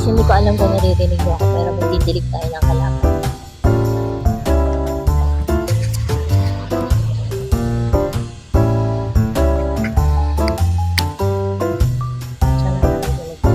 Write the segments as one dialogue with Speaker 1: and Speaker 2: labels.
Speaker 1: guys, hindi ko alam kung naririnig mo ako pero magdidilig tayo ng halaman. Sana naririnig ko.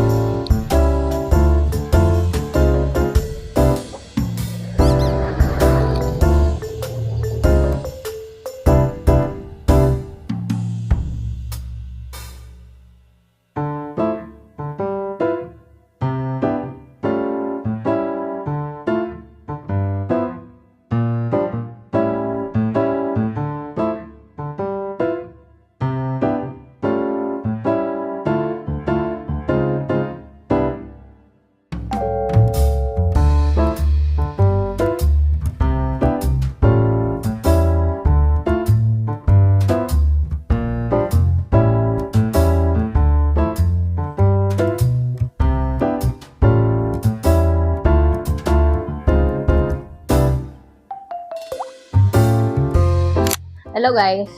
Speaker 1: Hello guys.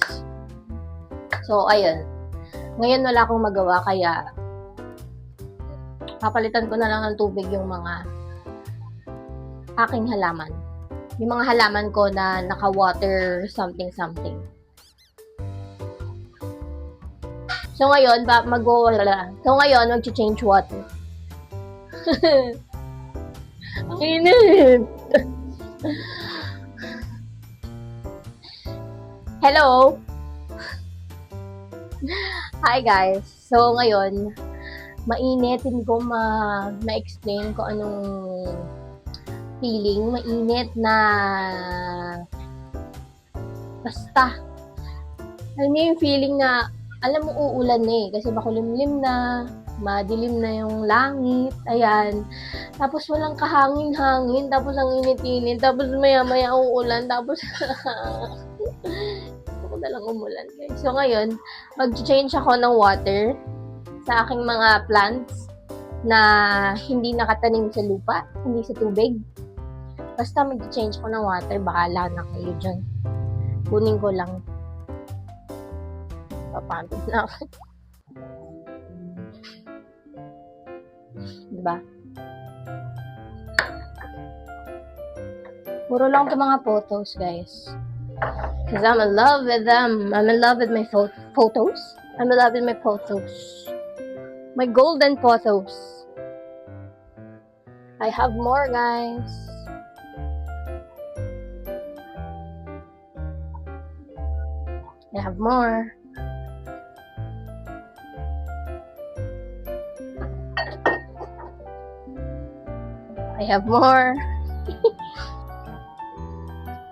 Speaker 1: So, ayun. Ngayon wala akong magawa kaya papalitan ko na lang ng tubig yung mga aking halaman. Yung mga halaman ko na naka-water something. So ngayon, mag-change water. Ang init. Hello! Hi guys! So ngayon, mainit, hindi ko ma-explain kung anong feeling. Mainit na basta. Alam niyo yung feeling na, alam mo uulan na eh, kasi makulimlim na, madilim na yung langit, ayan. Tapos walang kahangin-hangin, tapos ang init-init, tapos maya-maya uulan, tapos gusto ko nalang umulan guys. So ngayon, mag-change ako ng water sa aking mga plants na hindi nakatanim sa lupa, hindi sa tubig. Basta mag-change ko ng water, bahala na kayo dyan. Kunin ko lang. Papantos na ako. Diba? Puro lang ito mga photos, guys. Because I'm in love with them. I'm in love with my photos. I'm in love with my photos. My golden photos. I have more, guys. I have more. I have more.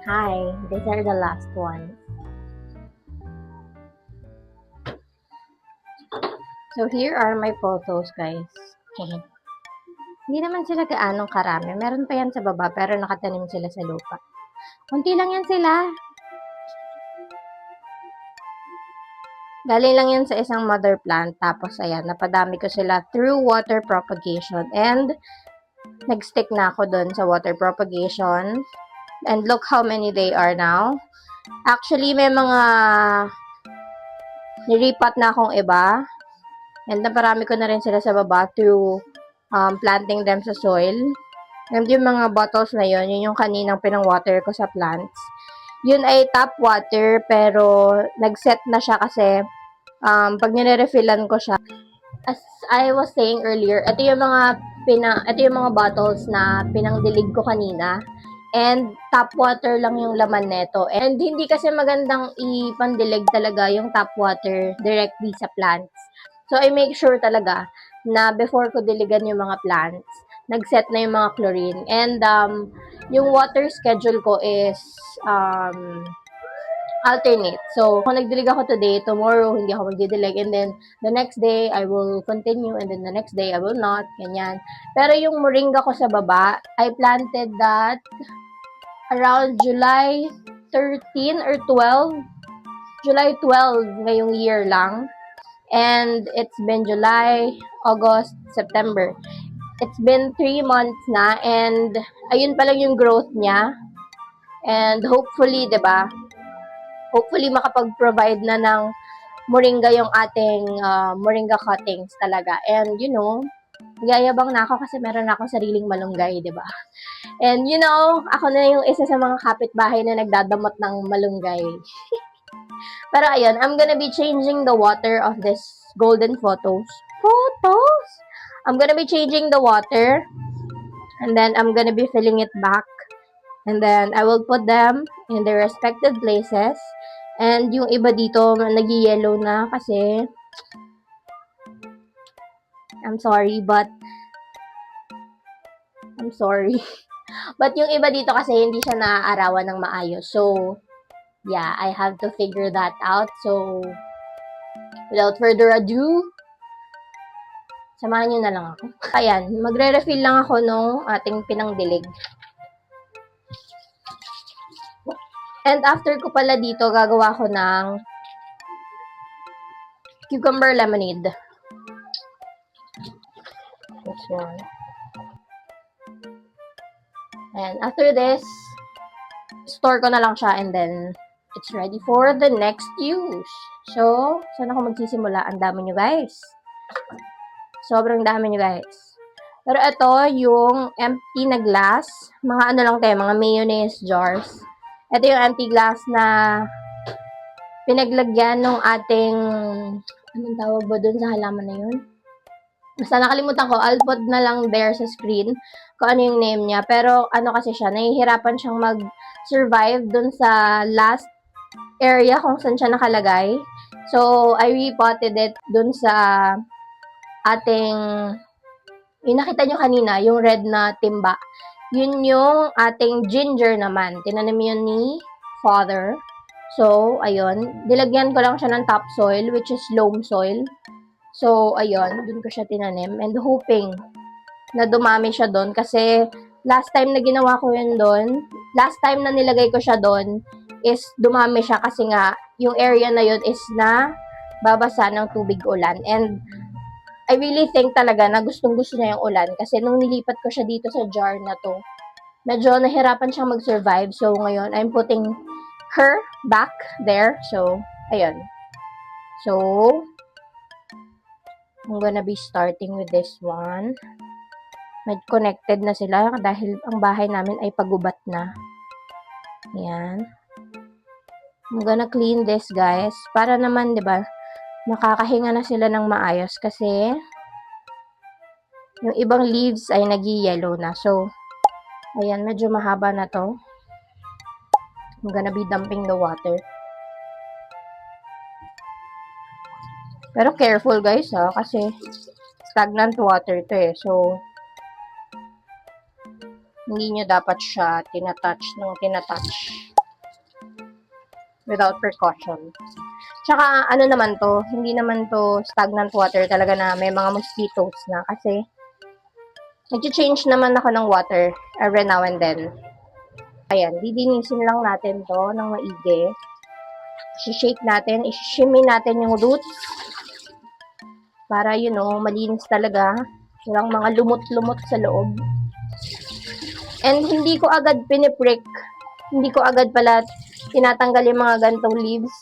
Speaker 1: Hi, these are the last ones. So here are my photos, guys. Hindi naman sila gaanong karami. Meron pa yan sa baba, pero nakatanim sila sa lupa. Kunti lang yan sila. Galing lang yan sa isang mother plant. Tapos, ayan, napadami ko sila through water propagation. And, nag-stick na ako dun sa water propagation. And look how many they are now. Actually, may mga niripat na akong iba. And naparami ko na rin sila sa baba through planting them sa soil. And yung mga bottles na yun yung kaninang pinang-water ko sa plants. Yun ay tap water, pero nag-set na siya kasi pag nire-refillan ko siya. As I was saying earlier, ito yung mga bottles na pinangdilig ko kanina. And tap water lang yung laman neto. And hindi kasi magandang ipandilig talaga yung tap water directly sa plants. So I make sure talaga na before ko diligan yung mga plants, nag-set na yung mga chlorine. And yung water schedule ko is alternate. So, kung nagdilig ako today, tomorrow, hindi ako magdidilig. And then, the next day, I will continue. And then, the next day, I will not. Ganyan. Pero yung moringa ko sa baba, I planted that around July 13 or 12. July 12 ngayong year lang. And it's been July, August, September. It's been 3 months na. And, ayun pa lang yung growth niya. And, hopefully, diba, hopefully makapag-provide na ng moringa yung ating moringa cuttings talaga. And you know, Yayabang na ako kasi meron na akong sariling malunggay, di ba? And you know, ako na yung isa sa mga kapitbahay na nagdadamot ng malunggay. Pero ayun, I'm gonna be changing the water of this golden photos. Photos? I'm gonna be changing the water and then I'm gonna be filling it back. And then I will put them in their respective places. And yung iba dito, nag-yellow na kasi I'm sorry. But yung iba dito kasi hindi siya naaarawan ng maayos. So, yeah, I have to figure that out. So, without further ado, samahan nyo na lang ako. Ayan, magre-refill lang ako nung ating pinangdilig. And after ko pala dito, gagawa ko ng cucumber lemonade. This one. And after this, store ko na lang siya and then it's ready for the next use. So, saan ako magsisimula? Ang dami nyo guys. Sobrang dami nyo guys. Pero ito, yung empty na glass. Mga ano lang tayo, mga mayonnaise jars. Ito yung empty glass na pinaglagyan ng ating, anong tawag ba dun sa halaman na yun? Basta nakalimutan ko, I'll put na lang there sa screen kung ano yung name niya. Pero ano kasi siya, nahihirapan siyang mag-survive dun sa last area kung saan siya nakalagay. So, I repotted it dun sa ating, yung nakita nyo kanina, yung red na timba. Yun yung ating ginger naman. Tinanim yun ni Father. So, ayun. Dilagyan ko lang siya ng topsoil, which is loam soil. So, ayun. Dun ko siya tinanim. And hoping na dumami siya doon. Kasi, last time na ginawa ko yun doon, last time na nilagay ko siya doon, is dumami siya kasi nga, yung area na yun is na babasa ng tubig ulan. And, I really think talaga na gustong-gusto niya yung ulan. Kasi nung nilipat ko siya dito sa jar na to, medyo nahirapan siyang mag-survive. So, ngayon, I'm putting her back there. So, ayun. So, I'm gonna be starting with this one. Med connected na sila dahil ang bahay namin ay pagubat na. Ayan. I'm gonna clean this, guys. Para naman, di ba, makakahinga na sila ng maayos kasi yung ibang leaves ay nag-yellow na. So, ayan, medyo mahaba na to. I'm gonna be dumping the water. Pero careful guys ha, kasi stagnant water to eh. So, hindi nyo dapat siya tinatouch without precaution. Tsaka, ano naman to, hindi naman to stagnant water talaga na may mga mosquitoes na kasi nag-change naman ako ng water every now and then. Ayan, didinisin lang natin to ng maigi. I-shake natin, i-shimmy natin yung roots para, you know, malinis talaga. Walang mga lumot-lumot sa loob. And hindi ko agad piniprick. Hindi ko agad pala tinatanggal yung mga gantong leaves.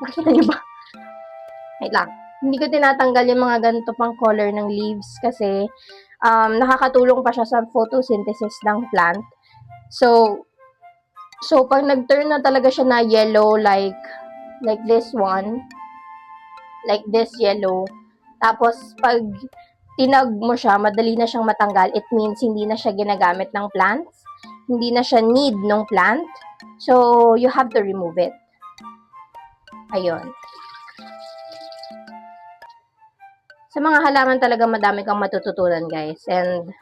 Speaker 1: Nakita niyo ba? Wait lang. Hindi ko tinatanggal yung mga ganito pang color ng leaves kasi nakakatulong pa siya sa photosynthesis ng plant. So pag nag-turn na talaga siya na yellow like this one, like this yellow, tapos pag tinag mo siya, madali na siyang matanggal. It means hindi na siya ginagamit ng plants. Hindi na siya need ng plant. So, you have to remove it. Ayun. Sa mga halaman talaga madami kang matututunan, guys. And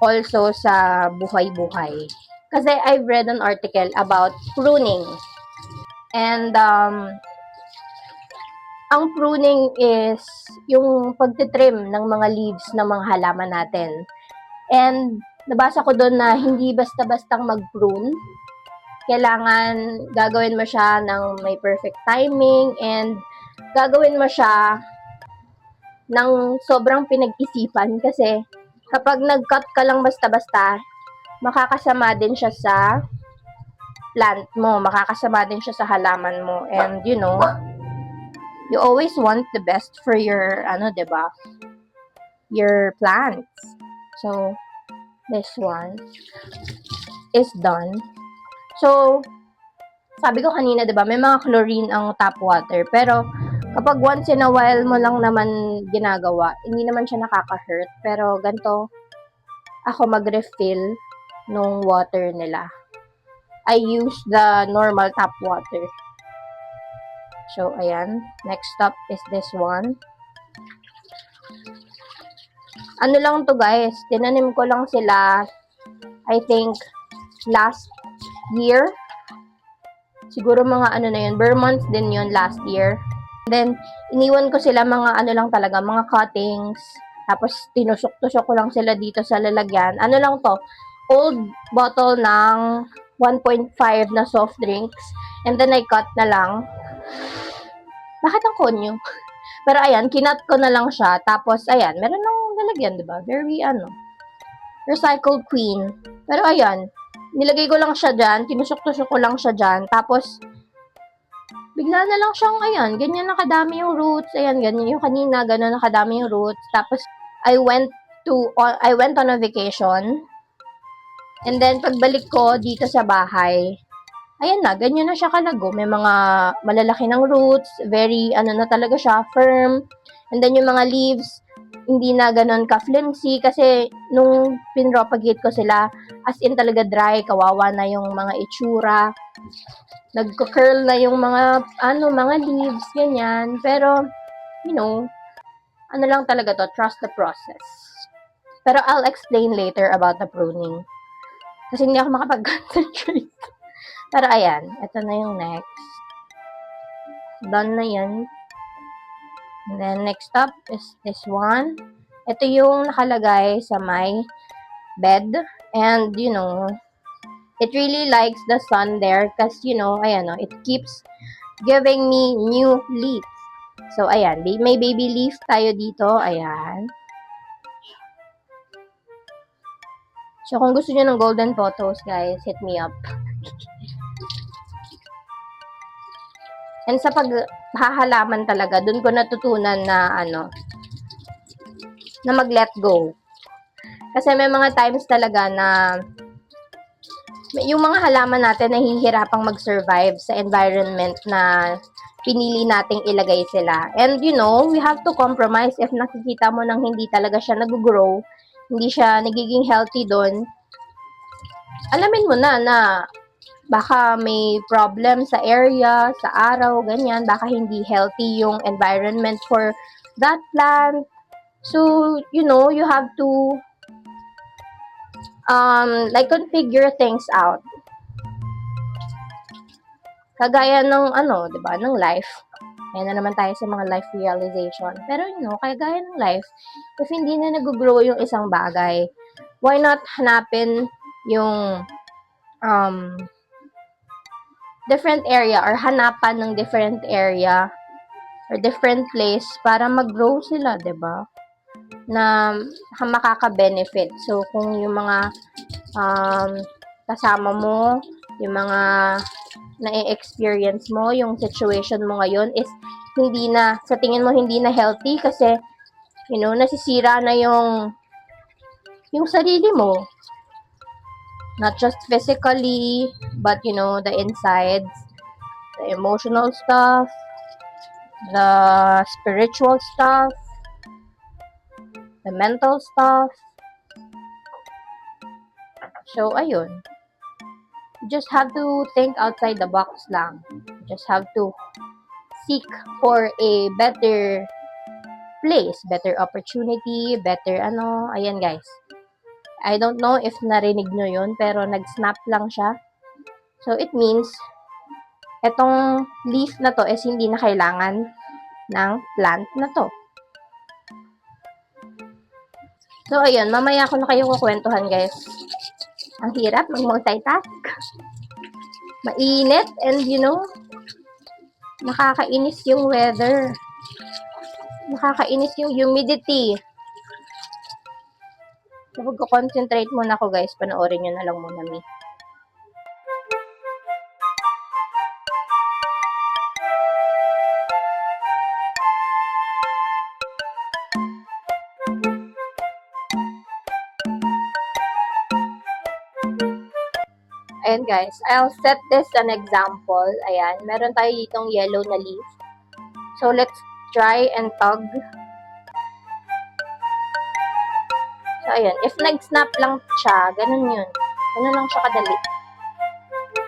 Speaker 1: also sa buhay-buhay. Kasi I've read an article about pruning. And ang pruning is yung pagtitrim ng mga leaves ng mga halaman natin. And nabasa ko doon na hindi basta-bastang mag-prune. Kailangan gagawin mo siya ng may perfect timing and gagawin mo siya ng sobrang pinag-isipan kasi kapag nag-cut ka lang basta-basta, makakasama din siya sa plant mo, makakasama din siya sa halaman mo. And you know, you always want the best for your, diba? your plants. So, this one is done. So, sabi ko kanina, 'di ba, may mga chlorine ang tap water, pero kapag once in a while mo lang naman ginagawa, hindi naman siya nakaka-hurt. Pero ganito ako mag-refill nung water nila. I use the normal tap water. So, ayan. Next up is this one. Ano lang to guys, tinanim ko lang sila, I think, last year. Siguro mga ano na yun, bare months din yun last year. Then, iniwan ko sila mga ano lang talaga, mga cuttings. Tapos, tinusok-tusok ko lang sila dito sa lalagyan. Ano lang to, old bottle ng 1.5 na soft drinks. And then, I cut na lang. Bakit ang konyo? Pero ayan, kinat ko na lang siya. Tapos, ayan, meron ng lalagyan, diba? Very, recycled queen. Pero ayan, nilagay ko lang siya dyan. Tinusok-tusok ko lang siya dyan. Tapos, bigla na lang siyang, ayan, ganyan nakadami yung roots. Ayan, ganyan yung kanina, ganyan nakadami yung roots. Tapos, I went on a vacation. And then, pagbalik ko dito sa bahay, ayan na, ganyan na siya kalago. May mga malalaki ng roots, very, na talaga siya, firm. And then, yung mga leaves, hindi na ganun ka-flimsy kasi nung pinropagate ko sila, as in talaga dry, kawawa na yung mga itsura. Nagko-curl na yung mga leaves, ganyan. Pero, ano lang talaga to, trust the process. Pero I'll explain later about the pruning. Kasi hindi ako makapag-concentrate. Pero ayan, ito na yung next. Done na yan. And then next up is this one. Ito yung nakalagay sa my bed. And, it really likes the sun there kasi, ayan, it keeps giving me new leaves. So, ayan, may baby leaf tayo dito. Ayan. So, kung gusto niyo ng golden photos, guys, hit me up. And sa paghahalaman talaga, dun ko natutunan na, na mag-let go. Kasi may mga times talaga na yung mga halaman natin nahihirapang mag-survive sa environment na pinili nating ilagay sila. And we have to compromise if nakikita mo nang hindi talaga siya nag-grow, hindi siya nagiging healthy doon. Alamin mo na baka may problem sa area, sa araw, ganyan, baka hindi healthy yung environment for that plant. So, you have to configure things out. Kagaya ng, 'di ba, ng life. Ayan na naman tayo sa mga life realization. Pero, kagaya ng life, if hindi na nag-grow yung isang bagay, why not hanapin yung, different area or hanapan ng different area or different place para mag-grow sila, 'di ba? Na makaka-benefit. So, kung yung mga kasama mo, yung mga na-experience mo, yung situation mo ngayon is sa tingin mo hindi na healthy kasi, nasisira na yung sarili mo. Not just physically, but, the insides, the emotional stuff, the spiritual stuff, the mental stuff. So, ayun. You just have to think outside the box lang. You just have to seek for a better place, better opportunity, better ayan guys. I don't know if narinig nyo yun, pero nag-snap lang siya. So, it means, etong leaf na to is hindi na kailangan ng plant na to. So, ayun, mamaya ko na kayo kukwentuhan, guys. Ang hirap mag-multitask. Mainit and, nakakainis yung weather. Nakakainis yung humidity. So, magko-concentrate muna ako, guys. Panoorin nyo na lang muna me. Ayan guys, I'll set this an example. Ayan, meron tayo ditong yellow na leaf. So let's try and tug. So ayan, if nag-snap lang siya, ganun yun. Ganun lang siya kadali.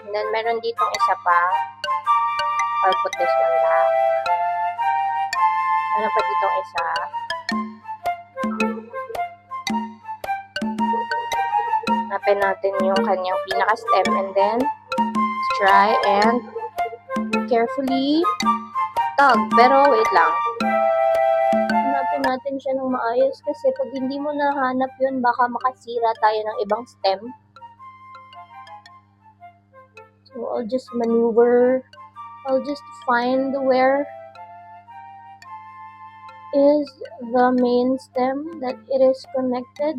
Speaker 1: And then meron ditong isa pa. I'll put this one back. Meron pa ditong isa. Hanapin natin yung kanyang pinaka-stem and then try and carefully tug. Pero wait lang. Hanapin natin siya ng maayos kasi pag hindi mo nahanap yun, baka makasira tayo ng ibang stem. So I'll just maneuver. I'll just find where is the main stem that it is connected.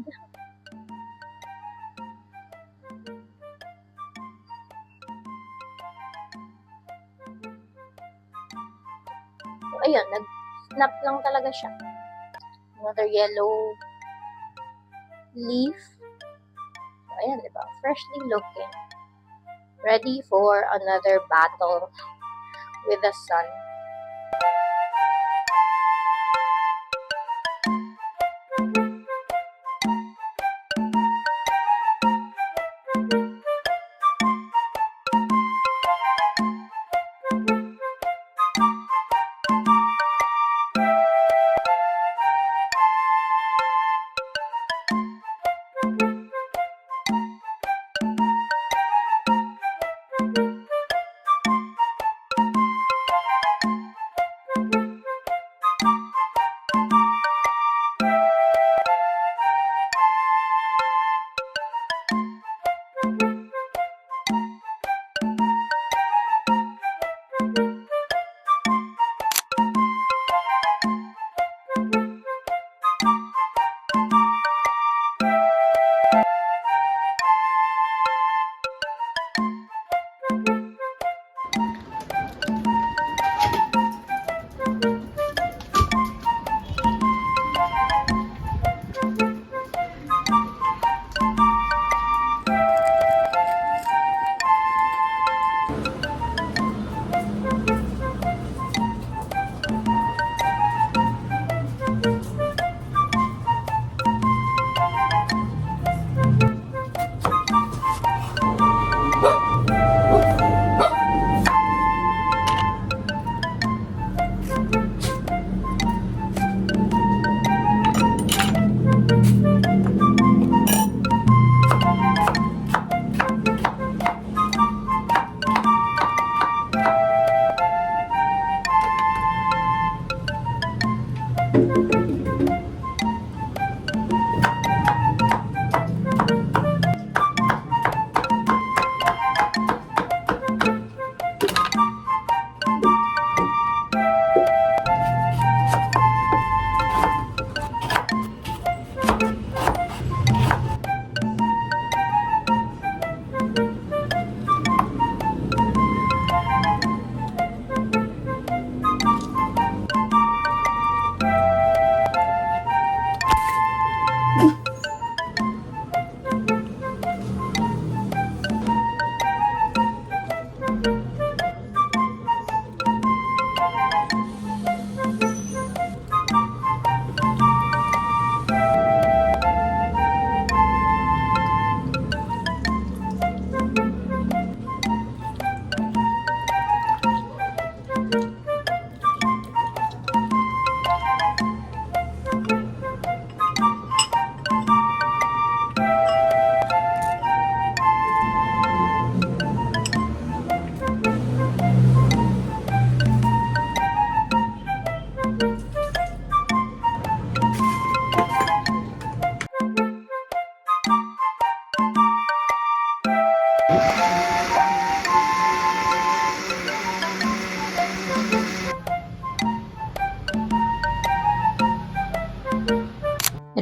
Speaker 1: So, ayun, nag-snap lang talaga siya. Another yellow leaf. So, ayan, diba? Freshly looking. Ready for another battle with the sun.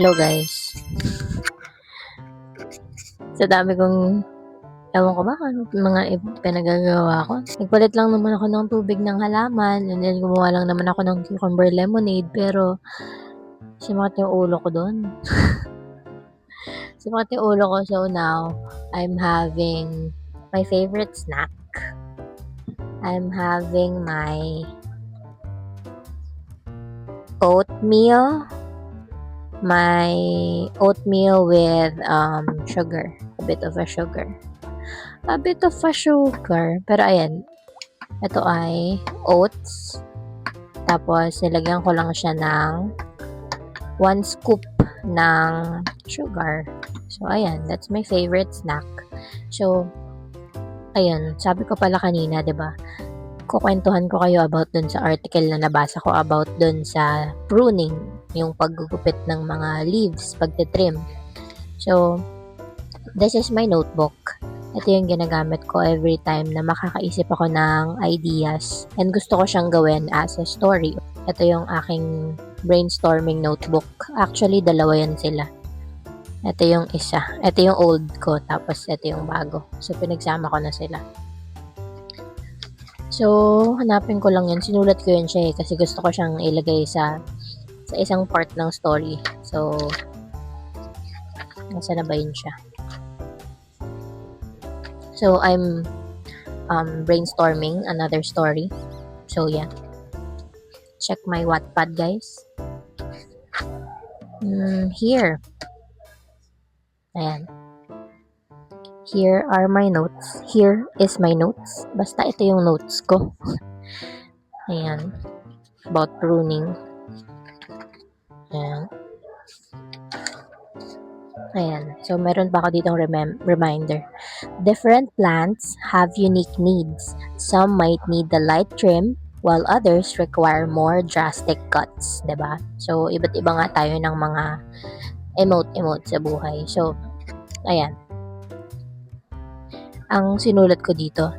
Speaker 1: Hello guys. Sa dami kong, ewan ko ba, ano mga pinagagawa ko. Nagpalit lang naman ako ng tubig ng halaman, and then gumawa lang naman ako ng cucumber lemonade, pero sumakit yung ulo ko doon. Sumakit yung ulo ko, so now, I'm having my favorite snack. I'm having my oatmeal. My oatmeal with sugar. A bit of a sugar. Pero ayan, ito ay oats. Tapos, nilagyan ko lang siya ng 1 scoop ng sugar. So, ayan, that's my favorite snack. So, ayun, sabi ko pala kanina, 'di ba? Kukwentuhan ko kayo about dun sa article na nabasa ko about dun sa pruning, yung paggugupit ng mga leaves, pagtitrim. So, this is my notebook. Ito yung ginagamit ko every time na makakaisip ako ng ideas and gusto ko siyang gawin as a story. Ito yung aking brainstorming notebook. Actually, dalawa yan sila. Ito yung isa. Ito yung old ko, tapos ito yung bago. So, pinagsama ko na sila. So, hanapin ko lang yun. Sinulat ko yun siya kasi gusto ko siyang ilagay sa isang part ng story. So, nasa na ba yun siya? So, I'm brainstorming another story. So, yeah. Check my Wattpad, guys. Here. Ayan. Here are my notes. Here is my notes. Basta ito yung notes ko. Ayan. About pruning. Ayan. Ayan. So, meron pa ako ditong reminder. Different plants have unique needs. Some might need the light trim, while others require more drastic cuts. Diba? So, iba't iba nga tayo ng mga emote sa buhay. So, ayan. Ang sinulat ko dito,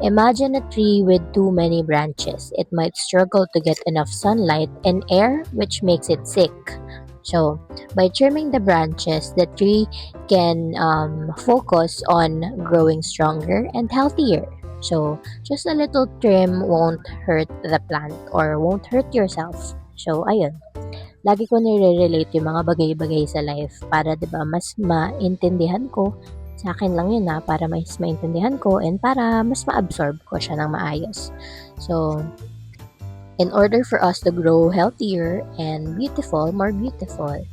Speaker 1: imagine a tree with too many branches. It might struggle to get enough sunlight and air, which makes it sick. So, by trimming the branches, the tree can focus on growing stronger and healthier. So, just a little trim won't hurt the plant or won't hurt yourself. So, ayun. Lagi ko nire-relate yung mga bagay-bagay sa life para 'di ba mas maintindihan ko. Sa akin lang yun para mas maintindihan ko and para mas ma-absorb ko siya ng maayos. So, in order for us to grow healthier and more beautiful,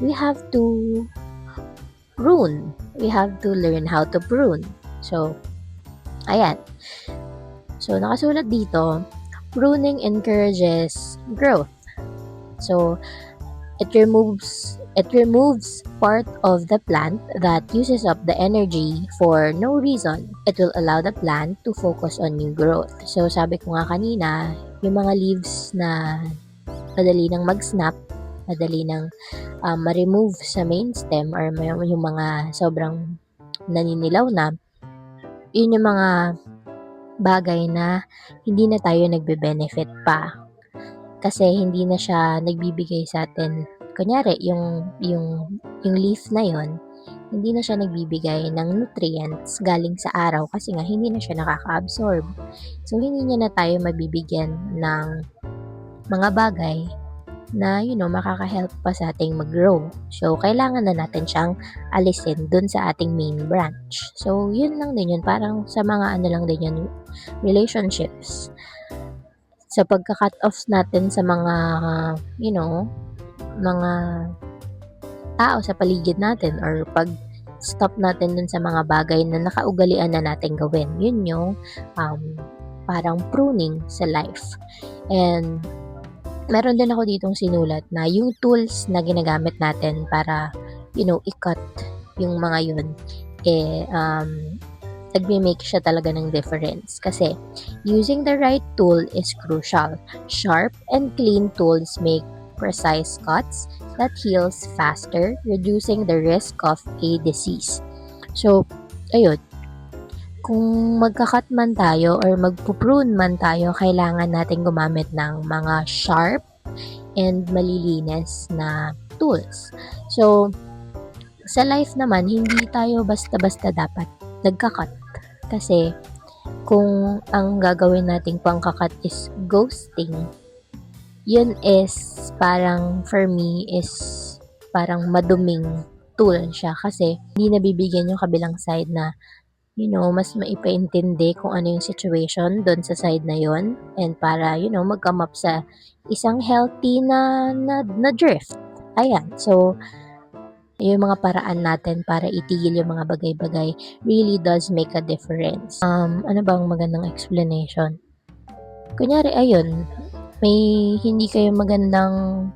Speaker 1: we have to prune. We have to learn how to prune. So, ayan. So, nakasulat dito, pruning encourages growth. So, it removes part of the plant that uses up the energy for no reason. It will allow the plant to focus on new growth. So, sabi ko nga kanina, yung mga leaves na madali nang mag-snap, madali nang ma-remove sa main stem or yung mga sobrang naninilaw na, yun yung mga bagay na hindi na tayo nagbe-benefit pa. Kasi hindi na siya nagbibigay sa atin. Kunyari, yung leaf na yon, hindi na siya nagbibigay ng nutrients galing sa araw kasi nga hindi na siya nakaka-absorb. So, hindi niya na tayo mabibigyan ng mga bagay na, makaka-help pa sa ating mag-grow. So, kailangan na natin siyang alisin dun sa ating main branch. So, yun lang din yun. Parang sa mga lang din yun, relationships. Sa pagka-cut off natin sa mga, mga tao sa paligid natin or pag-stop natin dun sa mga bagay na nakaugalian na natin gawin. Yun yung parang pruning sa life. And meron din ako ditong sinulat na yung tools na ginagamit natin para, i-cut yung mga yun, nagme-make siya talaga ng difference. Kasi, using the right tool is crucial. Sharp and clean tools make precise cuts that heals faster, reducing the risk of a disease. So, ayun. Kung magka-cut man tayo or magpuprune man tayo, kailangan natin gumamit ng mga sharp and malilinis na tools. So, sa life naman, hindi tayo basta-basta dapat nagka-cut. Kasi, kung ang gagawin nating pangkakat is ghosting, yun is parang, for me, is parang maduming tool siya. Kasi, hindi nabibigyan yung kabilang side na, mas maipaintindi kung ano yung situation doon sa side na yon, and para, mag-come up sa isang healthy na drift. Ayan. So, yung mga paraan natin para itigil yung mga bagay-bagay really does make a difference. Ano bang magandang explanation? Kunyari, ayun, may hindi kayo magandang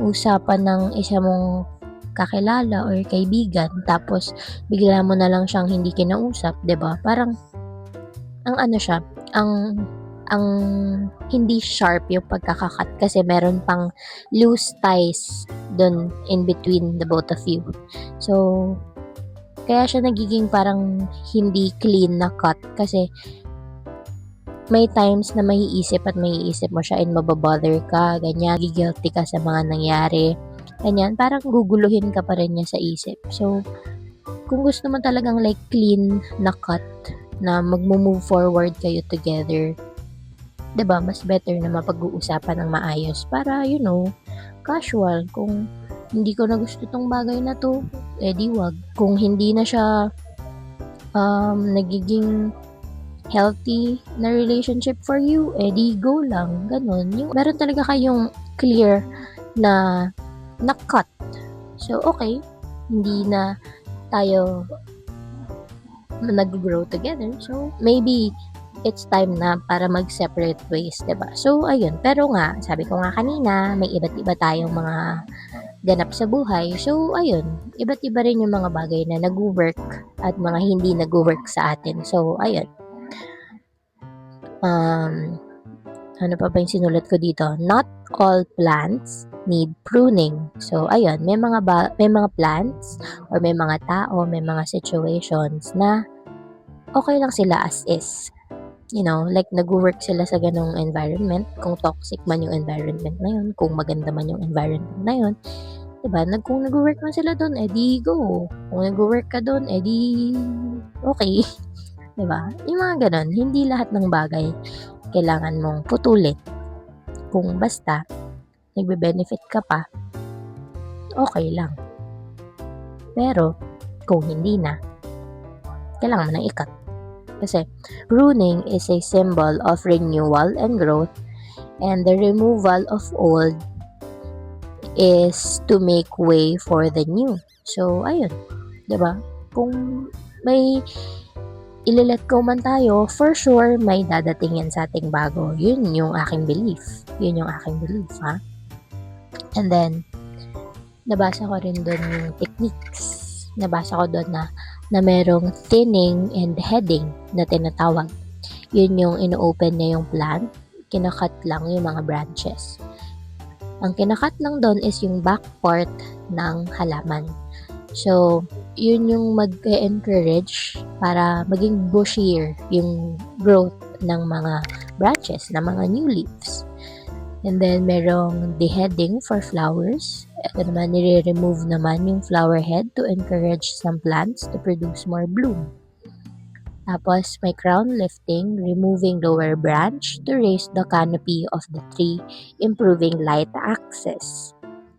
Speaker 1: usapan ng isa mong kakilala or kaibigan, tapos bigla mo na lang siyang hindi kinausap, 'di ba? Parang ang ano siya, ang hindi sharp yung pagkakakat kasi meron pang loose ties dun in between the both of you. So, kaya siya nagiging parang hindi clean na cut kasi may times na maiisip mo siya and mababother ka, ganyan, gigilty ka sa mga nangyari, ganyan, parang guguluhin ka pa rin niya sa isip. So, kung gusto mo talagang like clean na cut, na mag-move forward kayo together, 'di ba, mas better na mapag-uusapan ng maayos para, casual. Kung hindi ko na gusto tong bagay na to, di wag. Kung hindi na siya nagiging healthy na relationship for you, di go lang. Ganon. Yung meron talaga kayong clear na cut. So, okay. Hindi na tayo nag-grow together. So, maybe it's time na para mag-separate ways, 'di ba? So, ayun. Pero nga, sabi ko nga kanina, may iba't iba tayong mga ganap sa buhay. So, ayun. Iba't iba rin yung mga bagay na nag-work at mga hindi nag-work sa atin. So, ayun. Ano pa ba yung sinulat ko dito? Not all plants need pruning. So, ayun, may mga plants or may mga tao, may mga situations na okay lang sila as is. Like nag-work sila sa ganong environment, kung toxic man yung environment na yun, kung maganda man yung environment na yun, diba? Kung nag-work man sila doon, edi go. Kung nag-work ka doon, edi okay. Diba? Yung mga ganon, hindi lahat ng bagay kailangan mong putulin. Kung basta nagbe-benefit ka pa, okay lang. Pero, kung hindi na, kailangan mo nang ikat. Kasi, pruning is a symbol of renewal and growth, and the removal of old is to make way for the new. So, ayun. Diba? Kung may ililet go man tayo, for sure, may dadating yan sa ating bago. Yun yung aking belief. Ha? And then, nabasa ko rin doon yung techniques. Nabasa ko doon na merong thinning and heading na tinatawag. Yun yung ino-open niya yung plant, kinakat lang yung mga branches. Ang kinakat lang doon is yung back part ng halaman. So, yun yung mag-encourage para maging bushier yung growth ng mga branches, ng mga new leaves. And then, merong deheading for flowers. Ito naman, nire-remove naman yung flower head to encourage some plants to produce more bloom. Tapos, may crown lifting, removing lower branch to raise the canopy of the tree, improving light access.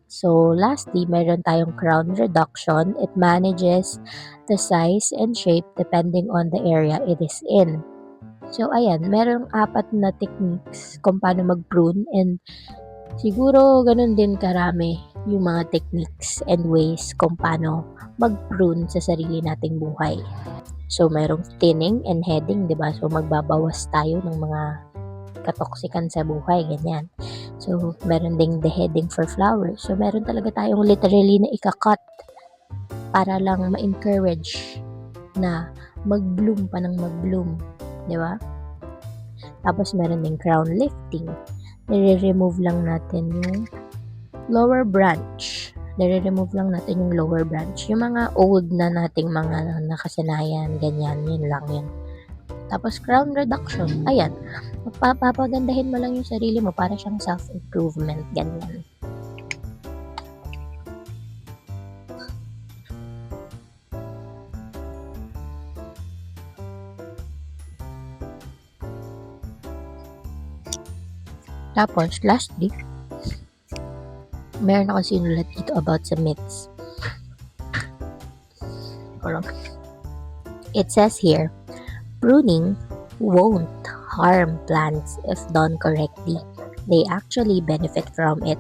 Speaker 1: So, lastly, meron tayong crown reduction. It manages the size and shape depending on the area it is in. So, ayan, merong 4 na techniques kung paano mag-prune, and siguro ganun din karami yung mga techniques and ways kung paano mag-prune sa sarili nating buhay. So, merong thinning and heading, diba? So, magbabawas tayo ng mga katoksikan sa buhay, ganyan. So, meron ding deheading for flowers. So, meron talaga tayong literally na ika-cut para lang ma-encourage na mag-bloom pa ng mag-bloom. Di ba? Tapos, meron ding crown lifting. Nire-remove lang natin yung lower branch. Nire-remove lang natin yung lower branch. Yung mga old na nating mga nakasanayan, ganyan, yun lang yun. Tapos, crown reduction. Ayan. Papagandahin mo lang yung sarili mo para siyang self-improvement. Ganyan. Tapos, lastly, meron ako sinulat dito about sa myths.
Speaker 2: It says here, pruning won't harm plants if done correctly. They actually benefit from it.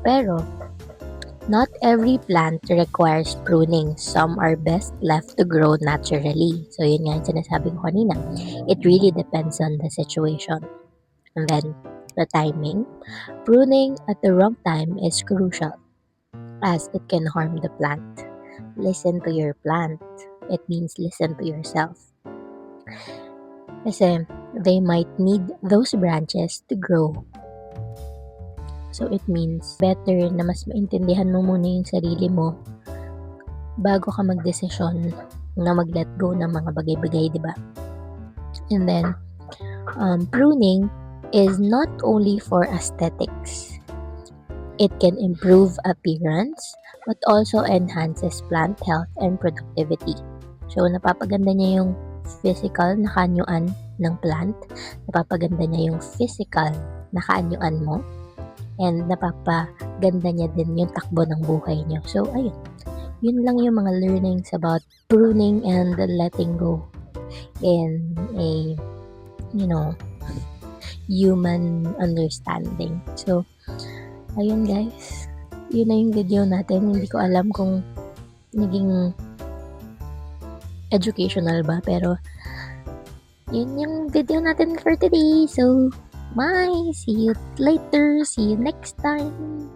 Speaker 2: Pero, not every plant requires pruning. Some are best left to grow naturally. So, yun nga yung sinasabi ko kanina. It really depends on the situation. And then, the timing. Pruning at the wrong time is crucial as it can harm the plant. Listen to your plant. It means listen to yourself. Kasi they might need those branches to grow. So it means better na mas maintindihan mo muna yung sarili mo bago ka magdesisyon na mag-let go ng mga bagay-bagay, di ba? And then, pruning is not only for aesthetics. It can improve appearance but also enhances plant health and productivity. So, napapaganda niya yung physical na kaanyuan ng plant, napapaganda niya yung physical na kaanyuan mo, and napapaganda niya din yung takbo ng buhay niyo. So, ayun. Yun lang yung mga learnings about pruning and letting go in a, human understanding. So, ayun guys. Yun na yung video natin. Hindi ko alam kung naging educational ba, pero yun yung video natin for today. So, bye! See you later! See you next time!